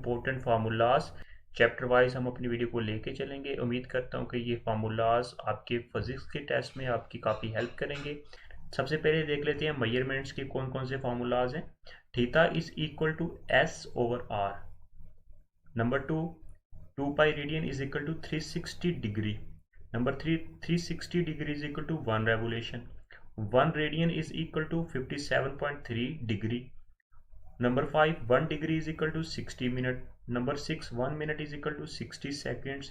Important formulas chapter wise हम अपनी video को लेके चलेंगे। उम्मीद करता हूँ कि ये फार्मूलाज आपके फिजिक्स के टेस्ट में आपकी काफ़ी हेल्प करेंगे। सबसे पहले देख लेते हैं मेजरमेंट्स के कौन कौन से फार्मूलाज हैं। Theta is equal to S over R. Number 2, 2 pi radian is equal to 360 degree. Number 3, 360 degree is equal to 1 revolution. 1 radian is equal to 57.3 degree. Number 5, 1 degree is equal to 60 minutes. Number 6, 1 minute is equal to 60 seconds.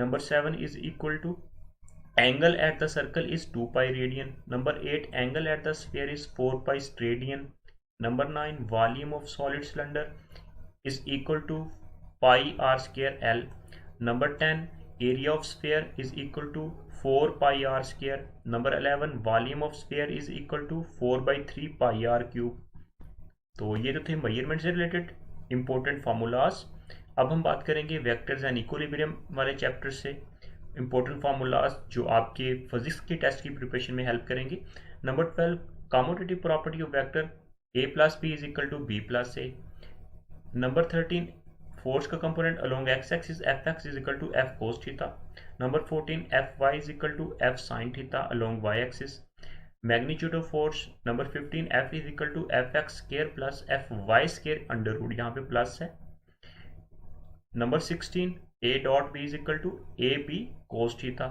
Number 7 is equal to angle at the circle is 2 pi radian. Number 8, angle at the sphere is 4 pi radian. Number 9, volume of solid cylinder is equal to pi r square L. Number 10, area of sphere is equal to 4 pi r square. Number 11, volume of sphere is equal to 4 by 3 pi r cube. तो ये तो थे measurement से related important formulas. अब हम बात करेंगे vectors and equilibrium वाले चैप्टर से इंपॉर्टेंट फार्मूलाज जो आपके फिजिक्स के टेस्ट की प्रिपरेशन में हेल्प करेंगे। Number 12, commutative property of vector a plus B is equal to B plus A. Number 13, force का component along X axis F X is equal to F cos theta. Number 14, F Y is equal to F sine theta along Y axis. Magnitude of force number 15, F is equal to F X square plus F Y square under root, यहाँ पे plus है। Number 16, A dot B is equal to A B cos theta.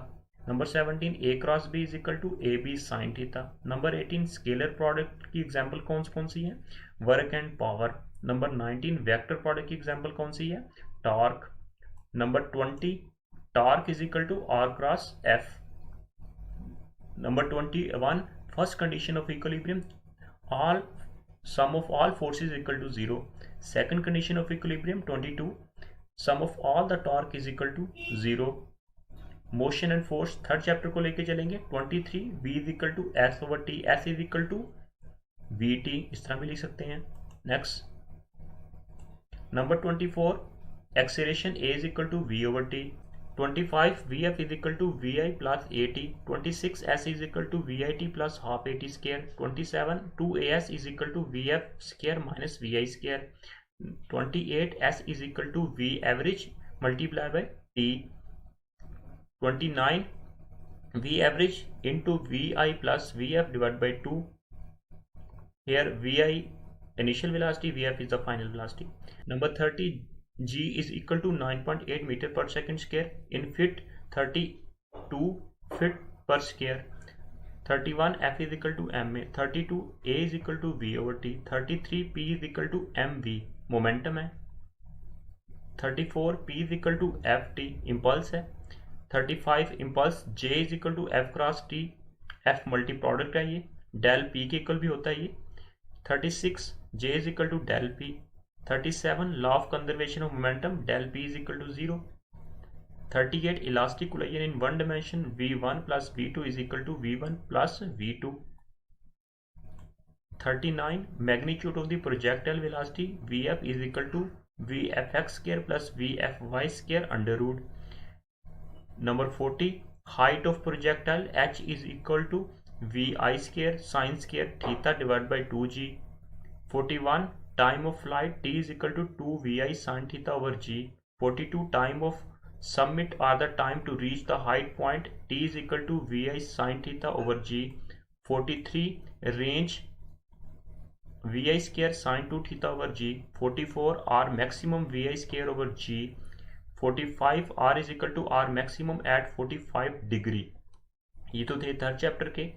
Number 17, A cross B is equal to A B sine theta. Number 18, scalar product की example कौन सी है? Work and power. Number 19, vector product की example कौन सी है? Torque. Number 20, torque is equal to R cross F. Number 21, first condition of equilibrium, all sum of all forces equal to 0. Second condition of equilibrium 22, sum of all the torque is equal to 0. Motion and force third chapter को लेके चलेंगे। 23, v is equal to s over t, s is equal to vt, इस तरह भी लिख सकते हैं। Next number 24, acceleration a is equal to v over t। 25, Vf is equal to Vi plus At. 26, S is equal to Vit plus half At square. 27, 2As is equal to Vf square minus Vi square. 28, S is equal to V average multiplied by T. 29, V average into Vi plus Vf divided by 2. Here Vi initial velocity, Vf is the final velocity. Number 30, G is equal to 9.8 meter per second square in feet, 32 feet per square. 31, F is equal to ma. 32, A is equal to V over T. 33, P is equal to mv, momentum है। 34, P is equal to ft, impulse है। 35, impulse J is equal to F cross T, F multi product है, ये del P के equal भी होता है ये। 36, J is equal to del P। 37, law of conservation of momentum, del P is equal to 0. 38, elastic collision in one dimension, V1 plus V2 is equal to V1 plus V2. 39, magnitude of the projectile velocity, Vf is equal to Vfx square plus Vfy square under root. Number 40, height of projectile h is equal to Vi square sin square theta divided by 2g. 41, time of flight t is equal to 2 Vi sin theta over g. 42, time of summit or the time to reach the height point t is equal to Vi sin theta over g. 43, range Vi square sin 2 theta over g. 44, r maximum Vi square over g. 45, r is equal to r maximum at 45 degree. ये तो थे third chapter के।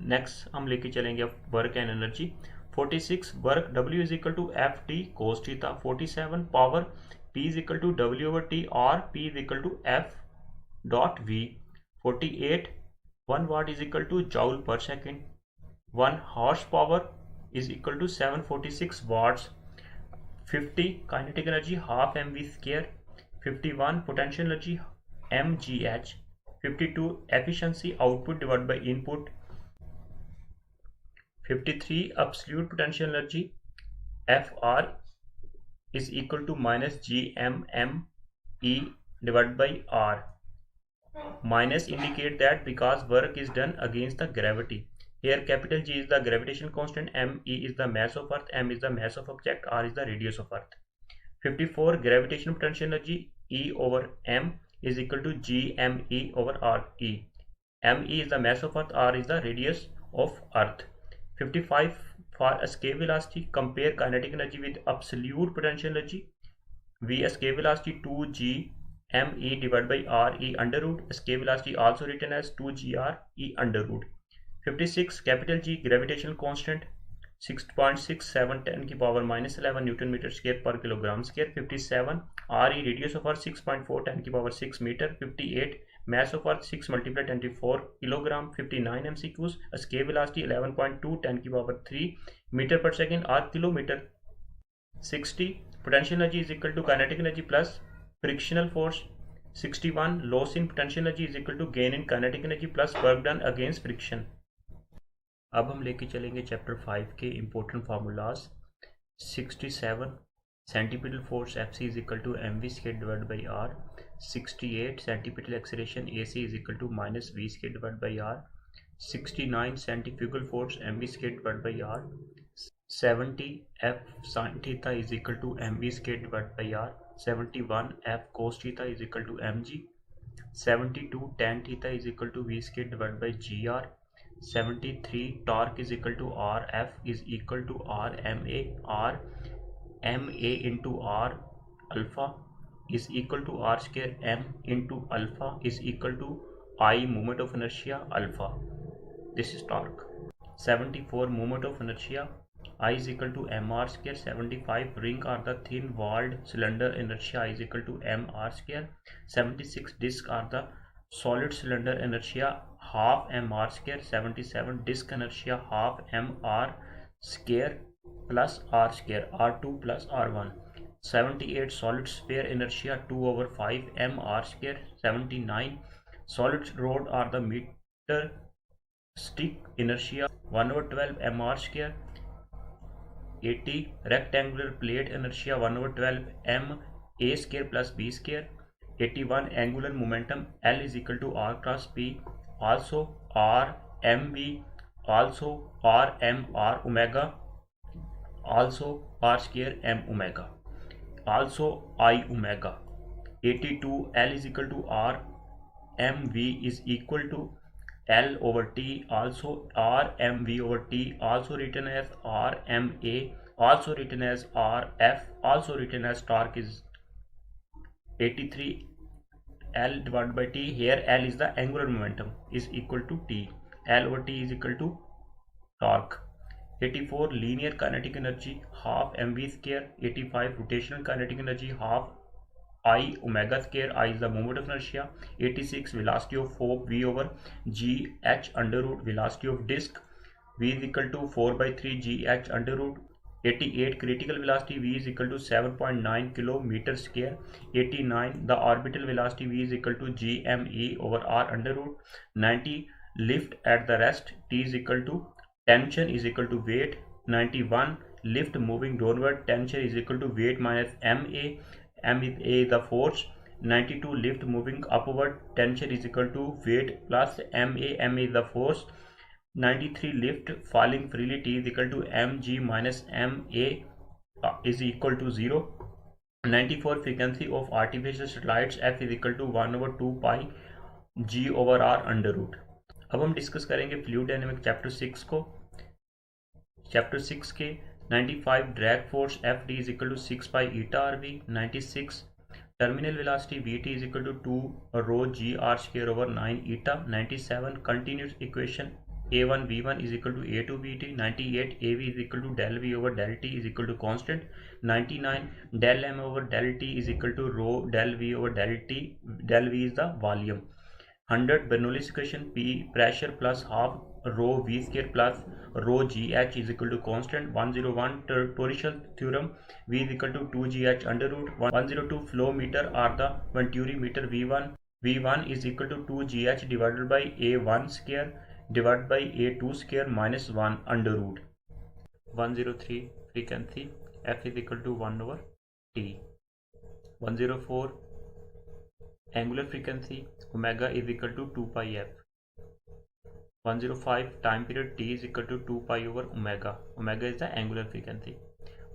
Next हम लेके चलेंगे अब work and energy. 46, work W is equal to Ft cos theta. 47, power P is equal to W over T or P is equal to F dot V. 48, 1 watt is equal to joule per second. 1 horsepower is equal to 746 watts. 50, kinetic energy half mv square. 51, potential energy mgh. 52, efficiency output divided by input. 53, absolute potential energy Fr is equal to minus Gmm E divided by R. Minus indicate that because work is done against the gravity. Here capital G is the gravitation constant, M E is the mass of earth, M is the mass of object, R is the radius of earth. 54 gravitational potential energy E over m is equal to GME over RE. ME is the mass of Earth, R is the radius of Earth. 55 for escape velocity, compare kinetic energy with absolute potential energy. V escape velocity 2g me divided by re under root. Escape velocity also written as 2gr e under root. 56 capital G gravitational constant 6.67 10 की power -11 Newton meter square per kilogram square. 57 re radius of Earth 6.4 10 की power 6 meter. 58 mass of Earth 6 multiplied 24 kilogram. 59 MCQs escape velocity 11.2 10 की power 3 meter per second or kilometer. 60 potential energy is equal to kinetic energy plus frictional force. 61 loss in potential energy is equal to gain in kinetic energy plus work done against friction. अब हम लेके चलेंगे chapter 5 के important formulas. 67 centripetal force Fc is equal to mv square divide by r. 68 centripetal acceleration AC is equal to minus v square divide by r. 69 centrifugal force mv square divide by r. 70 F sin theta is equal to mv square divide by r. 71 F cos theta is equal to mg. 72 tan theta is equal to v square divide by gr. 73 torque is equal to Rf is equal to Rma. Rma into R alpha is equal to R square m into alpha is equal to I moment of inertia alpha. This is torque. 74 moment of inertia I is equal to mr square. 75 ring are the thin walled cylinder inertia I is equal to mr square. 76 disc are the solid cylinder inertia half mr square. 77 disk inertia half mr square plus r square r2 plus r1. 78 solid sphere inertia 2 over 5 mr square. 79 solid rod are the meter stick inertia 1 over 12 mr square. 80 rectangular plate inertia 1 over 12 m a square plus b square. 81 angular momentum L is equal to R cross P, also R mv, also R m R omega, also R square m omega, also I omega. 82 L is equal to R mv is equal to L over T, also R mv over T, also written as R ma, also written as Rf, also written as torque is 83 L divided by T. Here L is the angular momentum is equal to T. L over T is equal to torque. 84 linear kinetic energy half mv square. 85 rotational kinetic energy half I omega square. I is the moment of inertia. 86 velocity of hope V over g h under root velocity of disk. V is equal to 4 by 3 g h under root. 88 critical velocity V is equal to 7.9 kilometer square. 89 the orbital velocity V is equal to gme over r under root. 90 lift at the rest T is equal to tension is equal to weight. 91 lift moving downward tension is equal to weight minus ma. M is a the force. 92 lift moving upward tension is equal to weight plus ma. Ma is the force. 93 lift falling freely T is equal to mg minus ma is equal to 0. 94 frequency of artificial satellites F is equal to 1 over 2 pi g over r under root. अब हम discuss करेंगे fluid dynamic chapter 6 को. Chapter 6 के 95 drag force F D is equal to 6 pi eta R V. 96 terminal velocity V T is equal to 2 rho G R square over 9 eta. 97 continuous equation a1 v1 is equal to a2 vt. 98 av is equal to del v over del t is equal to constant. 99 del m over del t is equal to rho del v over del t. Del v is the volume. 100 Bernoulli's equation P pressure plus half rho v square plus rho gh is equal to constant. 101 torsional theorem V is equal to 2gh under root. 102 flow meter are the Venturi meter. V1 is equal to 2gh divided by a1 square divided by a2 square minus 1 under root. 103 frequency F is equal to 1 over T. 104 angular frequency omega is equal to 2 pi f. 105 time period T is equal to 2 pi over omega. Omega is the angular frequency.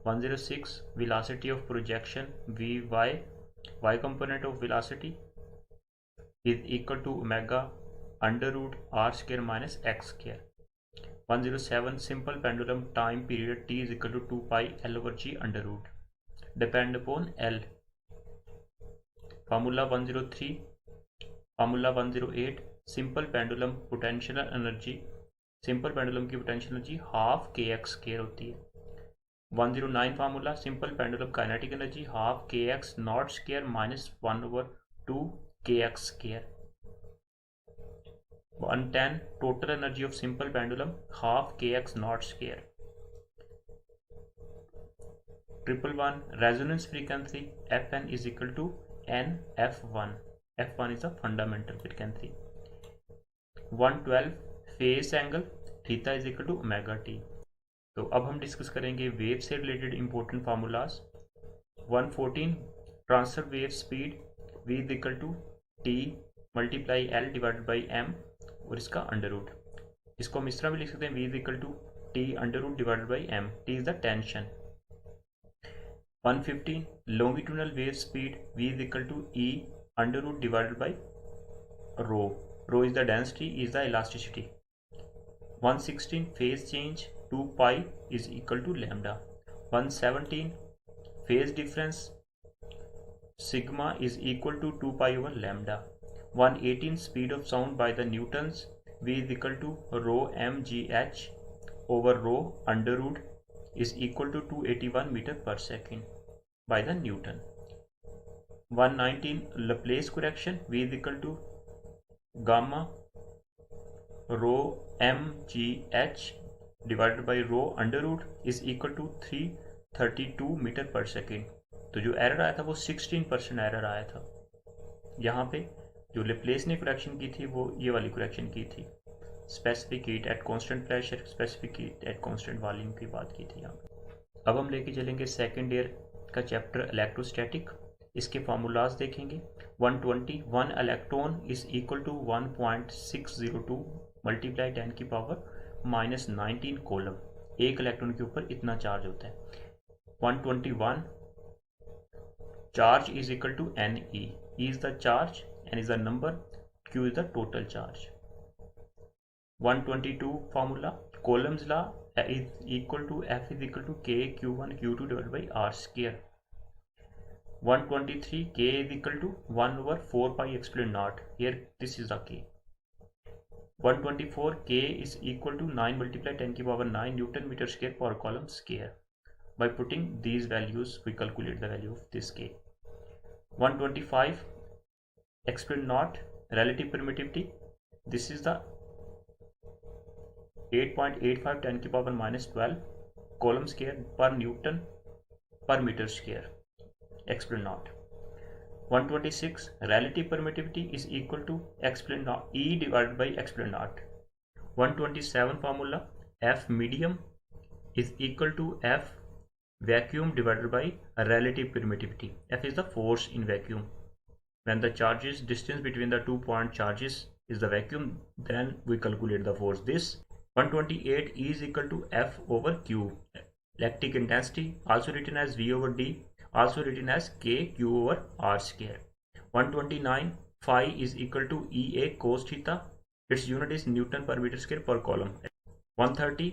106 velocity of projection Vy, y component of velocity is equal to omega under root r square minus x square. 107 simple pendulum time period t is equal to 2 pi L over g under root. Depend upon L. Formula 103, formula 108 simple pendulum potential energy, simple pendulum की potential energy half K X square होती है. 109 formula simple pendulum kinetic energy half K X naught square minus 1/2 K X square. 110 total energy of simple pendulum half K X naught square. 111 resonance frequency Fn is equal to NF1. F1 is a fundamental frequency. 112 phase angle theta is equal to omega T. तो अब हम discuss करेंगे wave से related important formulas. 114 transverse wave speed v is equal to T multiply L divided by M और इसका under root. इसको हम इस तरह भी लिख सकते हैं v is equal to T under root divided by M. T is the tension. 115 longitudinal wave speed v is equal to E under root divided by rho. Rho is the density, is the elasticity. 116 phase change 2 pi is equal to lambda. 117 phase difference sigma is equal to 2 pi over lambda. 118 speed of sound by the Newtons v is equal to rho mgh over rho under root is equal to 281 meter per second by the Newton. 119 Laplace correction v is equal to gamma rho mgh divided by rho under root is equal to 332 metre per second. तो जो error आया था वो 16% error आया था. यहाँ पे जो लेप्लेस ने करेक्शन की थी वो ये वाली करेक्शन की थी. Specific heat at constant pressure, specific heat at constant volume की बात की थी यहाँ पे. अब हम लेके चलेंगे सेकेंड ईयर का चैप्टर इलेक्ट्रोस्टैटिक. इसके फार्मूलाज देखेंगे. 120 1 electron is equal to 1.602 multiply 10 की पावर माइनस 19 कोलम. एक इलेक्ट्रॉन के ऊपर इतना चार्ज होता है. 121 charge is equal to N E. E is the charge, N is the number, Q is the total charge. 122 formula Coulomb's law is equal to F is equal to K Q1 Q2 divided by R square. 123 k is equal to 1 over 4 pi epsilon naught. Here this is the k. 124 k is equal to 9 multiply 10 की power 9 Newton meter square per column square. By putting these values we calculate the value of this k. 125 epsilon naught relative permittivity. This is the 8.85 10 की power minus 12 column square per Newton per meter square. Epsilon naught. 126 relative permittivity is equal to epsilon naught E divided by epsilon naught. 127 formula F medium is equal to F vacuum divided by relative permittivity. F is the force in vacuum. When the charges distance between the 2 point charges is the vacuum, then we calculate the force. This 128 E is equal to F over Q. Electric intensity also written as V over D, also written as k q over r square. 129 phi is equal to EA cos theta. Its unit is Newton per meter square per column. 130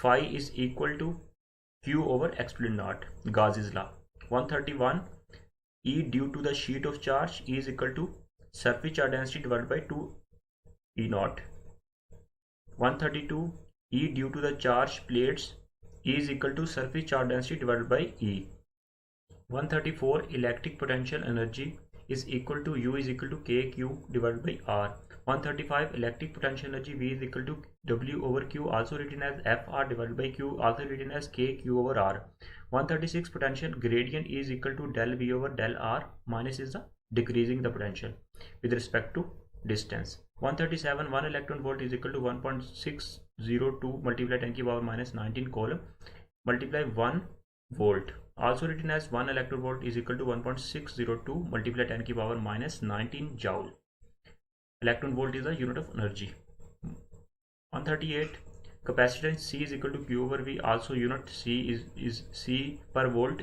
phi is equal to q over epsilon naught. Gauss's law. 131 E due to the sheet of charge E is equal to surface charge density divided by 2 E naught. 132 E due to the charge plates E is equal to surface charge density divided by E. 134 electric potential energy is equal to U is equal to KQ divided by R. 135 electric potential energy V is equal to W over Q, also written as FR divided by Q, also written as KQ over R. 136 potential gradient is equal to del V over del R, minus is the decreasing the potential with respect to distance. 137 1 electron volt is equal to 1.602 multiply 10 की power minus 19 coulomb multiply 1 volt, also written as 1 electron volt is equal to 1.602 multiply 10 की power minus 19 joule. Electron volt is the unit of energy. 138 Capacitance C is equal to Q over V. Also unit C is C per volt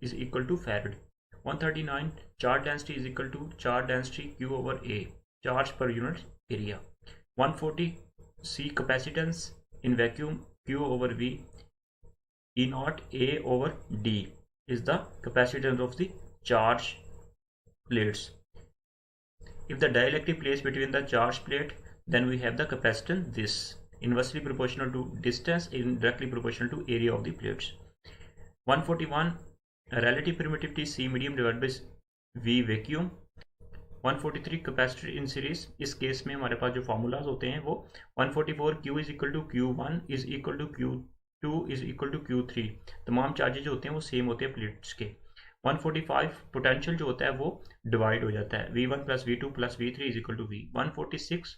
is equal to farad. 139 charge density is equal to charge density Q over A, charge per unit area. 140 C capacitance in vacuum Q over V. E naught A over D is the capacitance of the charge plates. If the dielectric place between the charge plate, then we have the capacitance this, inversely proportional to distance and directly proportional to area of the plates. 141 relative permittivity C medium divided by V vacuum. 143 capacitor in series. इस case में हमारे पास जो formulas होते हैं वो 144 Q is equal to Q1 is equal to Q2 is equal to Q3. तमाम charges जो होते हैं वो सेम होते हैं प्लेट्स के. 145 पोटेंशियल जो होता है वो डिवाइड हो जाता है, V1 plus V2 plus V3 is equal to V. 146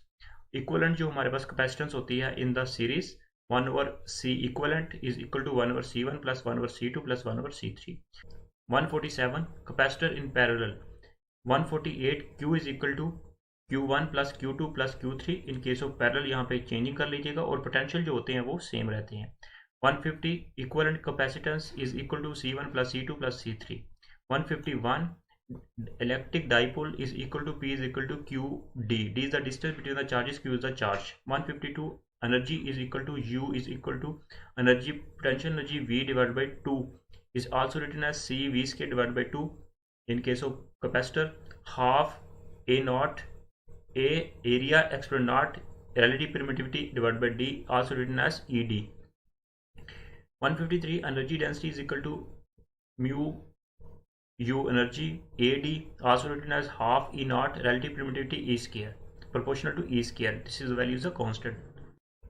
equivalent जो हमारे पास कैपेसिटेंस होती है in the series 1 over C equivalent is equal to 1 over C1 plus 1 over C2 plus 1 over C3. 147 capacitor in parallel. 148 Q is equal to Q1 plus Q2 plus Q3. In case of parallel यहाँ पे changing कर लीजिएगा और potential जो होते हैं वो same रहते हैं. 150 equivalent capacitance is equal to C1 plus C2 plus C3. 151 electric dipole is equal to P is equal to QD. D is the distance between the charges, Q is the charge. 152 energy is equal to U is equal to energy, potential energy V divided by 2 is also written as C V square divided by 2. In case of capacitor, half A naught A area exponent naught relative permittivity divided by D, also written as ED. 153 energy density is equal to mu U energy AD, also written as half E naught relative permittivity E square proportional to E square. This is the value is a constant.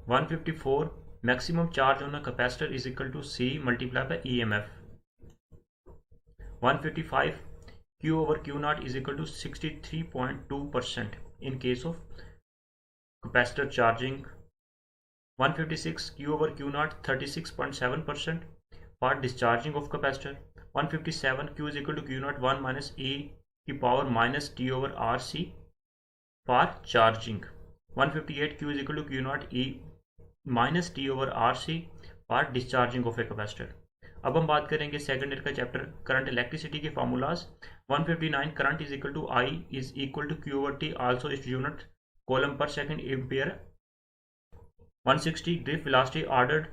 154 maximum charge on a capacitor is equal to C multiplied by EMF. 155 Q over Q naught is equal to 63.2% in case of capacitor charging. 156 Q over Q naught 36.7% for discharging of capacitor. 157 Q is equal to Q naught 1 minus E की power minus T over RC for charging. 158 Q is equal to Q naught E minus T over RC for discharging of a capacitor. अब हम बात करेंगे second year का chapter current electricity के formulas. 159 current is equal to I is equal to Q over T, also इस unit coulomb per second ampere. 160 drift velocity ordered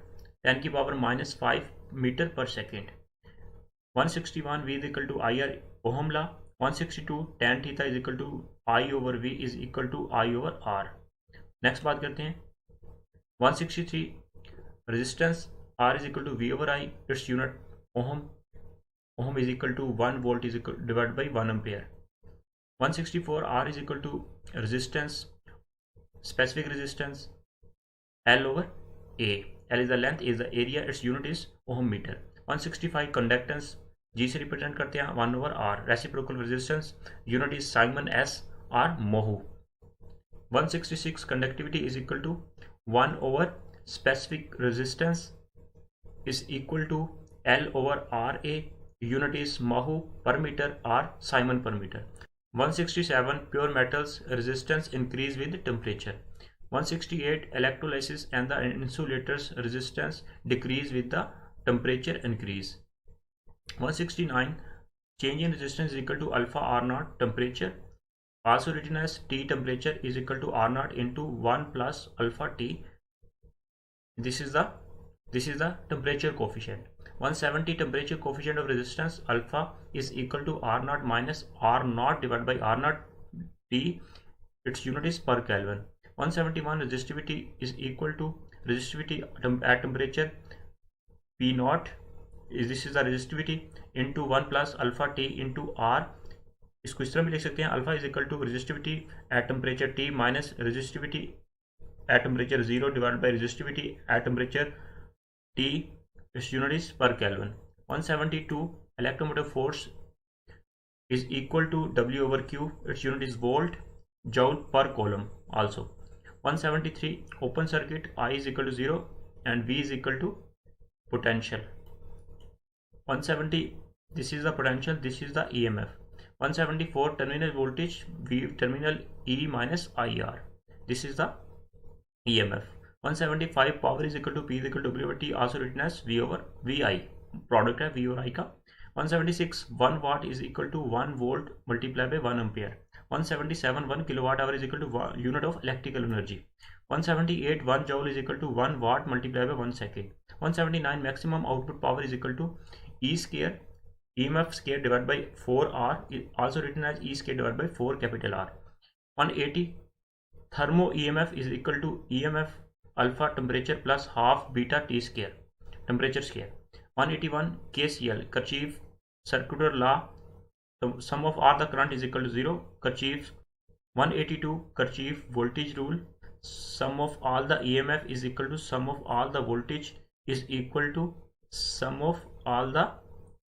10 की power minus 5 meter per second. 161 V is equal to IR ohm law. 162 tan theta is equal to I over V is equal to I over R. Next बात करते हैं 163 resistance R is equal to V over I, its unit ohm. Ohm is equal to 1 volt is equal divide by 1 ampere. 164 R is equal to resistance specific resistance L over A. L is the length, is the area, its unit is ohm meter. 165 conductance G से represent करते हैं 1 over R. Reciprocal resistance unit is siemens S R mho. 166 conductivity is equal to 1 over specific resistance is equal to L over RA, unit is mho per meter R siemens per meter. 167 pure metals resistance increase with temperature. 168 electrolysis and the insulators resistance decrease with the temperature increase. 169 change in resistance is equal to alpha R naught temperature, also written as T temperature is equal to R naught into 1 plus alpha T. This is the temperature coefficient. 170 temperature coefficient of resistance alpha is equal to R naught minus R naught divided by R naught T. Its unit is per Kelvin. 171 resistivity is equal to resistivity at temperature P naught is, this is the resistivity into 1 plus alpha T into R. इसको इस तरह भी लिख सकते हैं, alpha is equal to resistivity at temperature T minus resistivity at temperature 0 divide by resistivity at temperature T. Its unit is per kelvin. 172 electromotive force is equal to W over Q. Its unit is volt joule per coulomb also. 173 open circuit I is equal to 0 and V is equal to potential. 170 this is the potential, this is the EMF. 174 terminal voltage V terminal E minus IR, this is the EMF. 175 power is equal to P is equal to W T, also written as V over VI, product है V और I का। 176 1 watt is equal to 1 volt multiply by 1 ampere. 177 1 kilowatt hour is equal to unit of electrical energy. 178 1 joule is equal to 1 watt multiply by 1 second. 179 maximum output power is equal to E square EMF square divide by 4R, also written as E square divide by 4 capital R। 180 thermo EMF is equal to EMF alpha temperature plus half beta T square temperature square. 181 KCL Kirchhoff circular law, the sum of R the current is equal to 0, Kirchhoff। 182 Kirchhoff voltage rule, sum of all the EMF is equal to sum of all the voltage is equal to sum of all the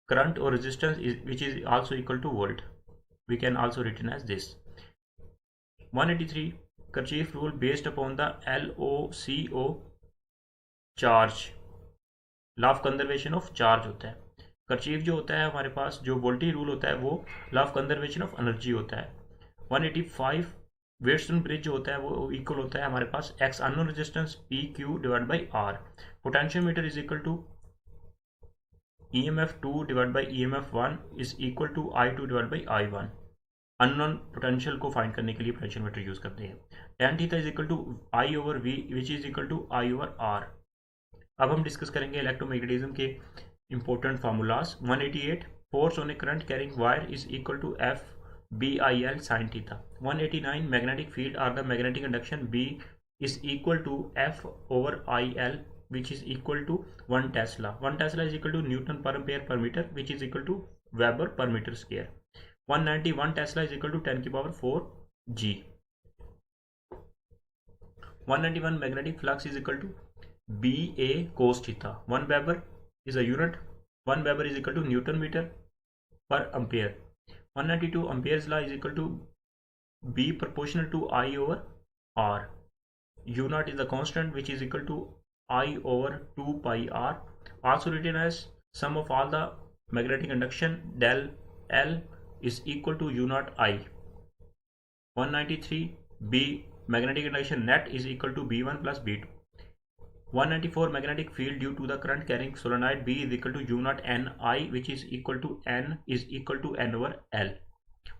current or resistance which is also equal to volt, we can also written as this। 183 Kirchhoff rule based upon the LOCO charge, law of conservation of charge होता है। कर्चीफ जो होता है हमारे पास, जो voltage rule होता है वो law of conservation of energy होता है। 185 वेटस्टोन ब्रिज जो होता है वो इक्वल होता है हमारे पास X unknown resistance P Q divide by R. Potentiometer is equal to EMF 2 divide by EMF 1 is equal to I2 divide by I1। Unknown potential को फाइंड करने के लिए पोटेंशियोमीटर यूज करते हैं। tan theta is equal to I over V which is equal to I over R। अब हम discuss करेंगे electromagnetism के important formulas. 188 force on a current carrying wire is equal to F BIL sine theta. 189 magnetic field or the magnetic induction B is equal to F over IL which is equal to 1 Tesla. 1 Tesla is equal to Newton per ampere per meter which is equal to Weber per meter square. 191 Tesla is equal to 10 की power 4 G. 191 magnetic flux is equal to BA cos theta. 1 Weber is a unit. 1 Weber is equal to Newton meter per ampere. 192 Ampere's law is equal to B proportional to I over R. U naught is the constant which is equal to I over 2 pi R, also written as sum of all the magnetic induction del L is equal to U naught I. 193 B magnetic induction net is equal to B1 plus B2. 194 magnetic field due to the current carrying solenoid B is equal to U naught N I which is equal to N is equal to N over L.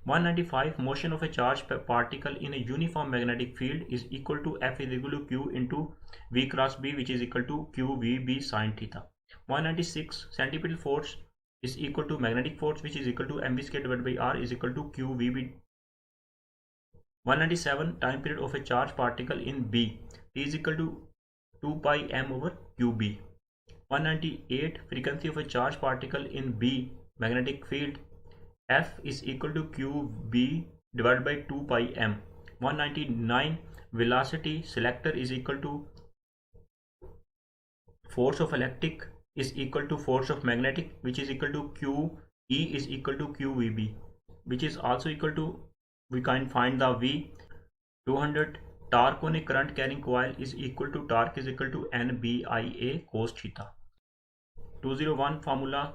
195 motion of a charged particle in a uniform magnetic field is equal to F is equal to Q into V cross B which is equal to QVB sin theta. 196 centripetal force is equal to magnetic force which is equal to mv squared divided by R is equal to QVB. 197 time period of a charged particle in B T is equal to 2 pi m over QB. 198 frequency of a charged particle in B magnetic field F is equal to QB divided by 2 pi m. 199 velocity selector is equal to force of electric is equal to force of magnetic which is equal to QE is equal to QVB which is also equal to, we can find the V. 200 torque on a current carrying coil is equal to torque is equal to NBIA cos theta. 201 formula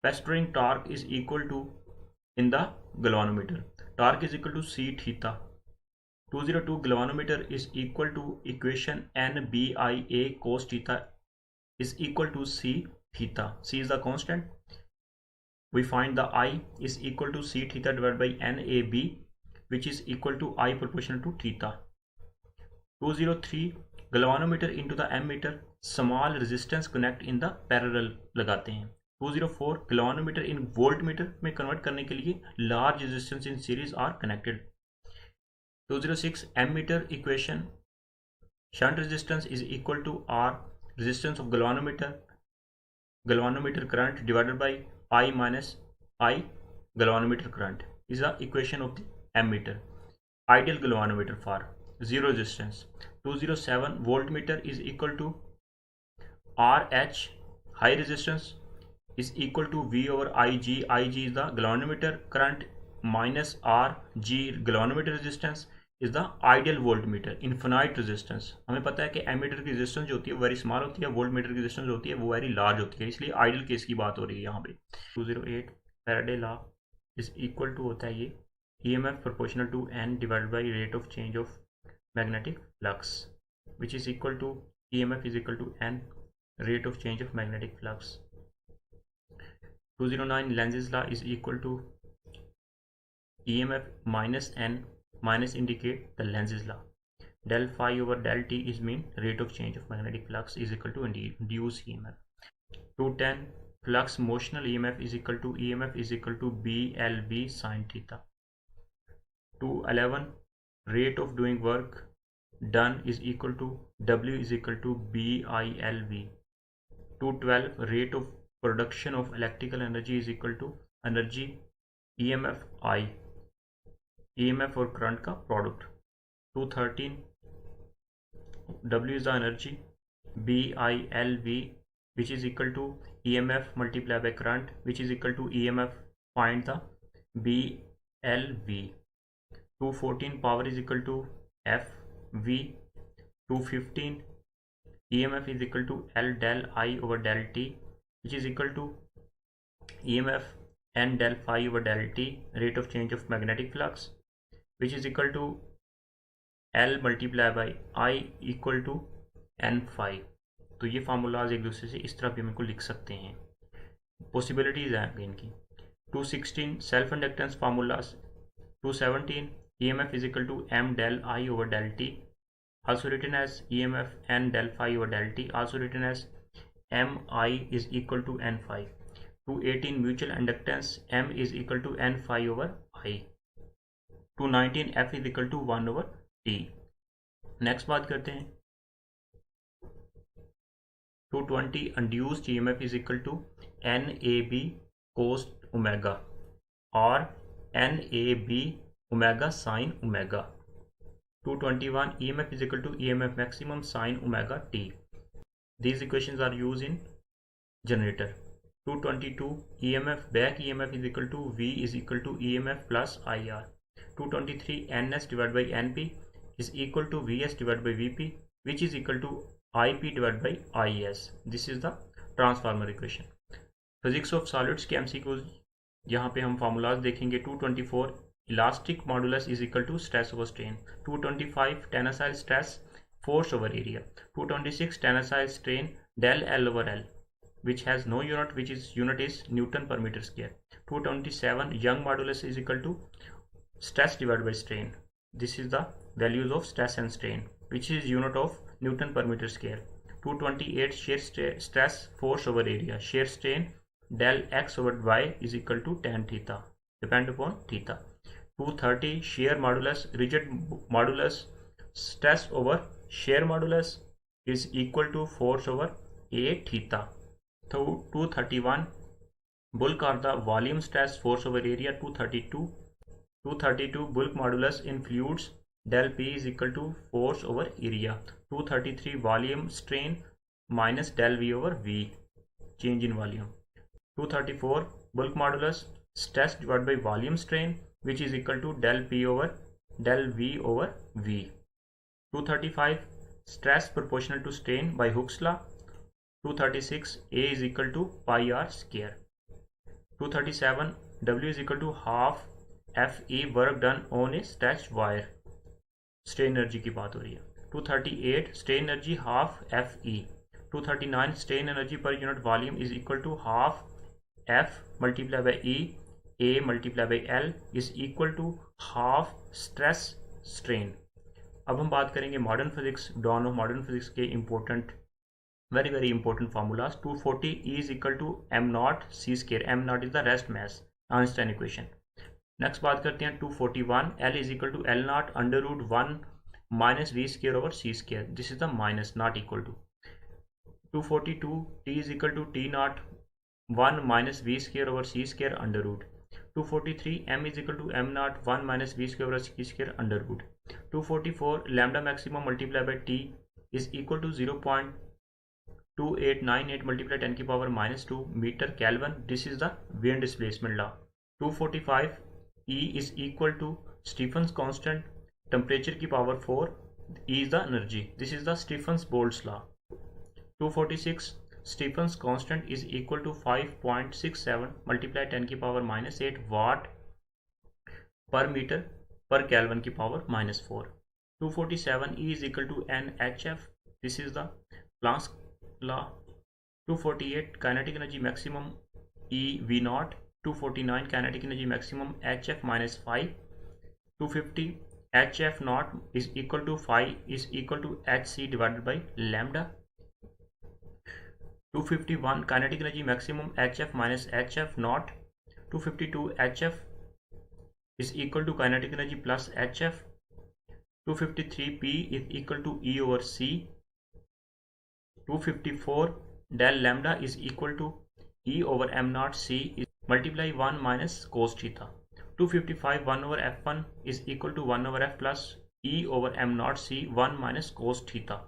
Pestering torque is equal to in the galvanometer. Torque is equal to C theta. 202 galvanometer is equal to equation NBIA cos theta is equal to C theta. C is the constant. We find the I is equal to C theta divided by NAB which is equal to I proportional to theta. 203 galvanometer into the ammeter, small resistance connect in the parallel लगाते हैं। 204 galvanometer in voltmeter में convert करने के लिए large resistance in series are connected. 206 ammeter equation shunt resistance is equal to R resistance of galvanometer current divided by I minus I galvanometer current is the equation of the ammeter. Ideal galvanometer for zero resistance. 207 voltmeter is equal to RH high resistance is equal to V over IG. IG is the galvanometer current minus RG galvanometer resistance is the ideal voltmeter. Infinite resistance हमें पता है कि ammeter की resistance जो होती है very small होती है, वोल्टमीटर की रेजिस्टेंस जो होती है वो वेरी लार्ज होती है, इसलिए आइडियल केस की बात हो रही है यहाँ पे। 208 Faraday law is equal to होता है ये EMF proportional to N divided by rate of change of magnetic flux. which is equal to EMF is equal to N, rate of change of magnetic flux. 209 Lenz's law is equal to EMF minus N minus indicate the Lenz's law. Del phi over del T is mean rate of change of magnetic flux is equal to induced EMF. 210 flux motional EMF is equal to BLV sin theta. 211 rate of doing work done is equal to W is equal to BILV. 212 rate of production of electrical energy is equal to energy EMF I, EMF और current का product. 213 W is the energy BILV which is equal to EMF multiplied by current which is equal to EMF, find the BLV. 214 power is equal to FV. 215 EMF is equal to L del I over del T which is equal to EMF N del phi over del T, rate of change of magnetic flux, which is equal to L multiplied by I equal to N phi. तो ये formulas एक दूसरे से इस तरह भी हम इनको लिख सकते हैं. पॉसिबिलिटीज हैं इनकी. 216 self inductance formulas. 217 EMF is equal to M del I over del T, also written as EMF N del phi over del T, also written as MI is equal to N phi. 218 mutual inductance M is equal to N phi over I. 219 F is equal to 1 over T. Next बात करते हैं. 220 induced EMF is equal to NAB cos omega और NAB omega sin omega. 221 EMF is equal to EMF maximum sin omega t. These equations are used in generator. 222 EMF back EMF is equal to V is equal to EMF plus IR. 223 NS divided by NP is equal to VS divided by VP which is equal to IP divided by IS. This is the transformer equation. Physics of solids के MCQ यहाँ पे हम formulas देखेंगे. 224 elastic modulus is equal to stress over strain. 225 tensile stress force over area. 226 tensile strain del L over L which has no unit which is unit is Newton per meter square. 227 Young modulus is equal to stress divided by strain. This is the values of stress and strain which is unit of Newton per meter square. 228 shear stress force over area. Shear strain del X over Y is equal to tan theta depend upon theta. 230 shear modulus rigid modulus stress over shear modulus is equal to force over A theta. 231 bulk or the volume stress force over area. 232 bulk modulus in fluids del P is equal to force over area. 233 volume strain minus del V over V change in volume. 234 bulk modulus stress divided by volume strain which is equal to del P over del V over V. 235 stress proportional to strain by Hooke's law. 236 A is equal to pi r square. 237 W is equal to half FE work done on a stretched wire. Strain energy की बात हो रही है. 238 strain energy half FE. 239 strain energy per unit volume is equal to half F multiply by E A multiply by L is equal to half stress strain. अब हम बात करेंगे modern physics, dawn of modern physics के important very important formulas. 240 E is equal to m naught c square. m naught is the rest mass, Einstein equation. Next बात करते हैं 241 L is equal to L not under root 1 minus V square over C square. This is the minus not equal to. 242 T is equal to T not 1 minus v square over c square under root. 243 m is equal to m naught 1 minus v square over c square under root. 244 lambda maximum multiplied by t is equal to 0.2898 multiplied 10 की power minus 2 meter Kelvin. This is the wind displacement law. 245 E is equal to Stephen's constant, temperature की power 4, E is the energy. This is the Stephen's-Boltz's law. 246 Stephen's constant is equal to 5.67 multiply 10 की power minus 8 watt per meter per Kelvin की power minus 4. 247 E is equal to NHF. This is the Planck's law. 248 kinetic energy maximum E V naught. 249 kinetic energy maximum HF minus phi. 250 HF naught is equal to phi is equal to HC divided by lambda. 251 kinetic energy maximum HF minus HF naught. 252 HF is equal to kinetic energy plus HF. 253 P is equal to E over C. 254 del lambda is equal to E over m naught C is multiply 1 minus cos theta. 255 1 over f1 is equal to 1 over f plus E over m naught C 1 minus cos theta.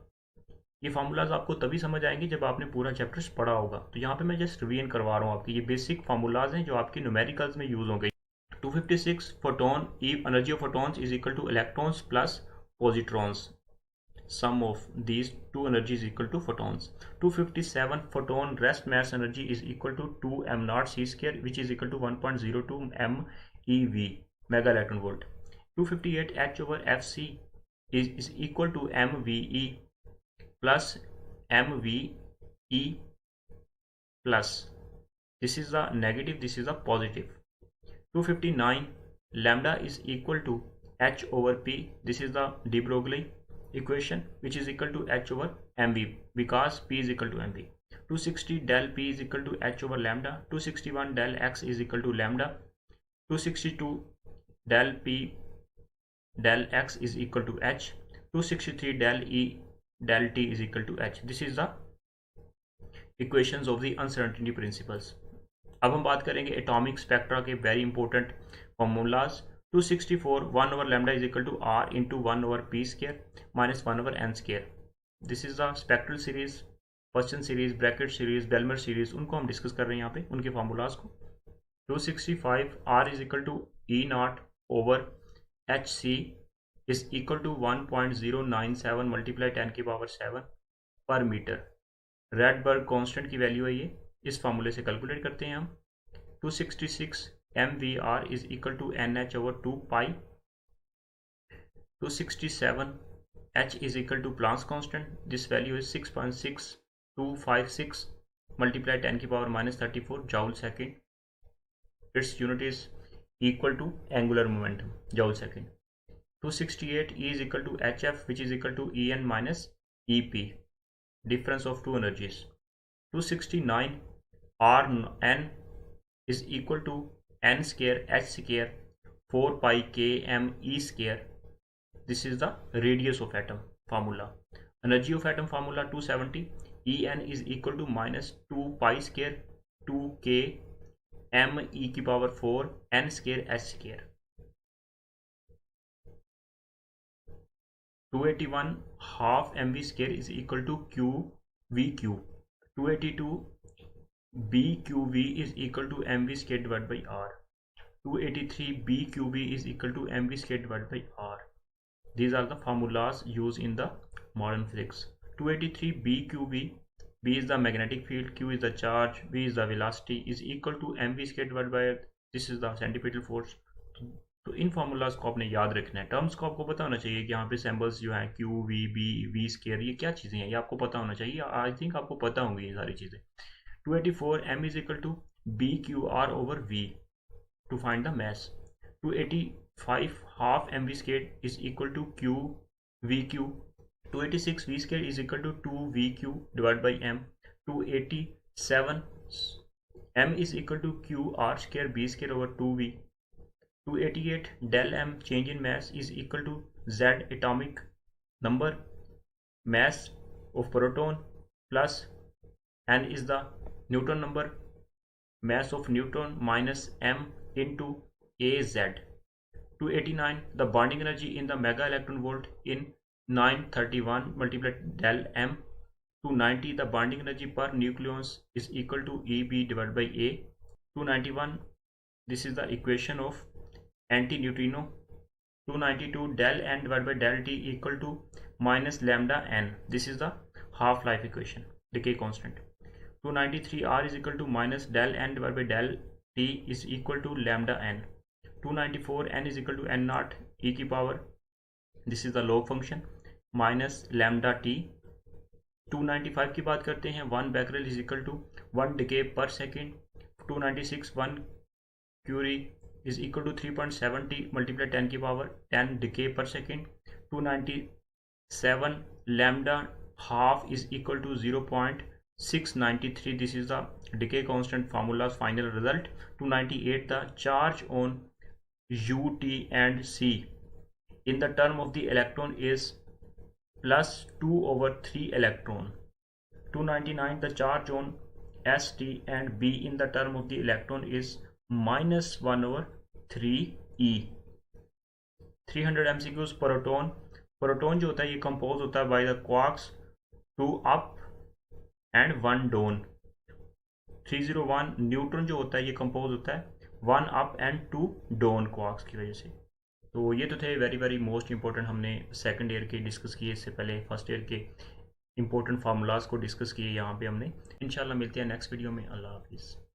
ये formulas आपको तभी समझ आएंगे जब आपने पूरा chapters पढ़ा होगा। तो यहाँ पे मैं जस्ट रिवीजन करवा रहा हूँ आपके, ये बेसिक फार्मूलाज हैं जो आपके न्यूमेरिकल्स में यूज होंगे। 256 photon energy of photons is equal two electrons plus positrons, sum of these two energies equal to photons. 257 photon rest mass energy is equal to 2 m naught c square, which is equal to 1.02 MeV mega electron volt. 258 H over Fc is equal to MeV plus MeV plus, this is the negative, this is the positive. 259 lambda is equal to H over P, this is the de Broglie equation, which is equal to H over mv because P is equal to mv. 260 del P is equal to H over lambda. 261 del X is equal to lambda. 262 del P del X is equal to H. 263 del E del T is equal to H. This is the equations of the uncertainty principles. अब हम बात करेंगे atomic spectra के very important formulas. 264 1 over lambda is equal to R into 1 over P square minus 1 over N square. This is the spectral series, Paschen series, Brackett series, Balmer series, उनको हम discuss कर रहे हैं यहाँ पे उनके formulas को। 265 R is equal to E naught over HC is equal to 1.097 multiply 10 की पावर 7 पर मीटर। रैडबर्ग कांस्टेंट की वैल्यू है ये, इस फार्मूले से कैलकुलेट करते हैं हम। 266 MVR is equal to NH over 2 pi. 267 H is equal to Planck's constant. This value is 6.6256 multiply 10 की power minus 34 joule second. Its unit is equal to angular momentum, joule second. 268 E is equal to HF, which is equal to En minus EP, difference of two energies. 269 Rn is equal to N square H square 4 pi k m E square. This is the radius of atom formula. Energy of atom formula 270 En is equal to minus 2 pi square 2 k m e की power 4 n square h square. 281 half mv square is equal to q vq. 282 bqv is equal to mv square divided by r. 283 bqv is equal to mv square divided by r. These are the formulas used in the modern physics. 283 bqv, b is the magnetic field, q is the charge, v is the velocity, is equal to mv square divided by, this is the centripetal force. तो इन formulas को आपने याद रखना है। Terms को आपको पता होना चाहिए कि यहाँ पे सिंबल्स जो हैं Q V B V square, ये क्या चीज़ें हैं, ये आपको पता होना चाहिए। आई थिंक आपको पता होंगी ये सारी चीज़ें। 284 m is equal to bqr over v to find the mass. 285 half mv squared is equal to q vq. 286 v squared is equal to 2 vq divided by m. 287 m is equal to q r square b square over 2v. 288 del m change in mass is equal to z atomic number mass of proton plus n is the Newton number mass of Newton minus m into az. 289 the bonding energy in the mega electron volt in 931 multiplied del m. 290 the bonding energy per nucleons is equal to eb divided by a. 291 this is the equation of anti-neutrino. 292 del n divided by del t equal to minus lambda n. This is the half-life equation, decay constant. 293 r is equal to minus del n divided by del t is equal to lambda n. 294 n is equal to n naught e की power this is the log function minus lambda T. 295 की बात करते हैं, 1 becquerel is equal to 1 decay per second. 296 1 curie is equal to 3.70 multiply 10 की power 10 decay per second. 297 lambda half is equal to 0.693. This is the decay constant formula's final result. 298 the charge on U, T and C in the term of the electron is plus 2/3 electron. 299 the charge on S, T and B in the term of the electron is minus 1/3 E. 300 MCQs proton. Proton जो होता है ये compose होता है by the quarks 2 up and 1 down. 301 neutron जो होता है ये कंपोज होता है 1 अप एंड 2 डाउन क्वार्क्स की वजह से। तो ये तो थे वेरी वेरी मोस्ट इंपॉर्टेंट, हमने सेकंड ईयर के डिस्कस किए, इससे पहले फर्स्ट ईयर के इंपॉर्टेंट फार्मूलाज को डिस्कस किए यहाँ पे हमने। इंशाल्लाह मिलते हैं नेक्स्ट वीडियो में। अल्लाह हाफिज़।